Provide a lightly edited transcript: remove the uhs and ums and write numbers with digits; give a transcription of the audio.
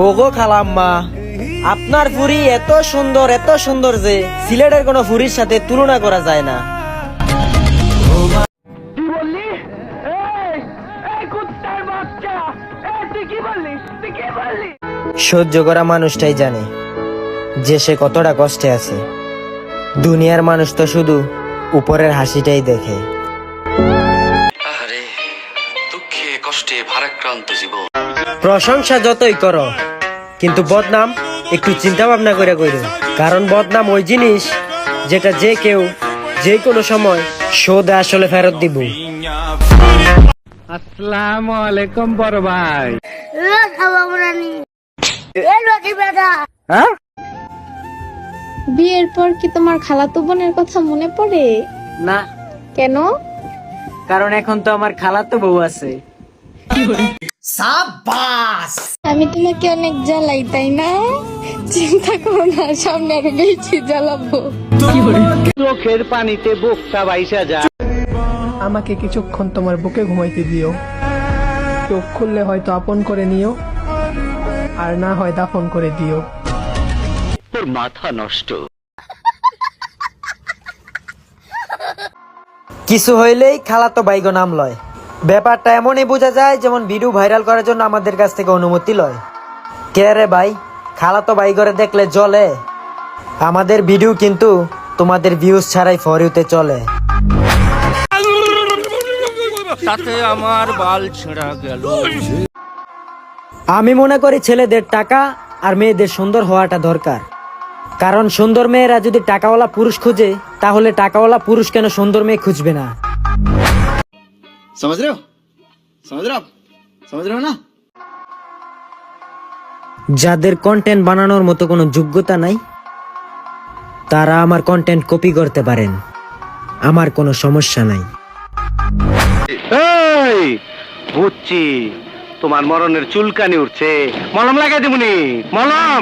ওগো খালাম্মা, আপনার ফুরি এত সুন্দর যে সিলেটের কোনো ফুরির সাথে তুলনা করা যায় না। সহ্য করা মানুষটাই জানে যে সে কতটা কষ্টে আছে। দুনিয়ার মানুষ তো শুধু উপরের হাসিটাই দেখে। আরে দুঃখে কষ্টে ভারাক্রান্ত জীবন। প্রশংসা যতই করো, কিন্তু বদনাম একটু চিন্তা ভাবনা করে কইরো। কারণ বদনাম ওই জিনিস যেটা যে কেউ যে কোনো সময় শোধে আসলে ফেরত দিব। আসসালামু আলাইকুম বড় ভাই। হ্যাঁ, বিয়ের পর কি তোমার খালাতো বোনের কথা মনে পড়ে? না, কেন? কারণ এখন তো আমার খালাতো বউ আছে। আমি তোমাকে অনেক জ্বালাই, তাই না? চিন্তা করো না, সামনে আরো বেশি জ্বালাবো। চোখের পানিতে বুকটা ভাইসা যায়। আমাকে কিছুক্ষণ তোমার বুকে ঘুমাইতে দিও। চোখ খুললে হয়তো আপন করে নিও, আর না হয় দাফন করে দিও। তোর মাথা নষ্ট। কিছু হইলেই খালাতো বাইগো নাম লয়। ব্যাপারটা এমনই বোঝা যায় যেমন ভিডিও ভাইরাল করার জন্য আমাদের কাছ থেকে অনুমতি লয়। কে রে ভাই, খালাতো বাইগরে দেখলে জ্বলে? আমাদের ভিডিও কিন্তু তোমাদের ভিউজ ছাড়াই ফর ইউতে চলে। তাতে আমার বাল ছেঁড়া গেল। আমি মনে করি ছেলেদের টাকা আর মেয়েদের সুন্দর হওয়াটা দরকার। কারণ সুন্দর মেয়েরা যদি টাকাওয়ালা পুরুষ খুঁজে, তাহলে টাকাওয়ালা পুরুষ কেন সুন্দর মেয়ে খুঁজবে না? समझ रहे हो समझ रहे हो ना। যাদের কন্টেন্ট বানানোর মতো কোনো যোগ্যতা নাই, তারা আমার কন্টেন্ট কপি করতে পারেন, আমার কোনো সমস্যা নাই। এই বুঝছি, তোমার মরণের চুলকানি উঠছে, মলম লাগাই দিবনি। মলম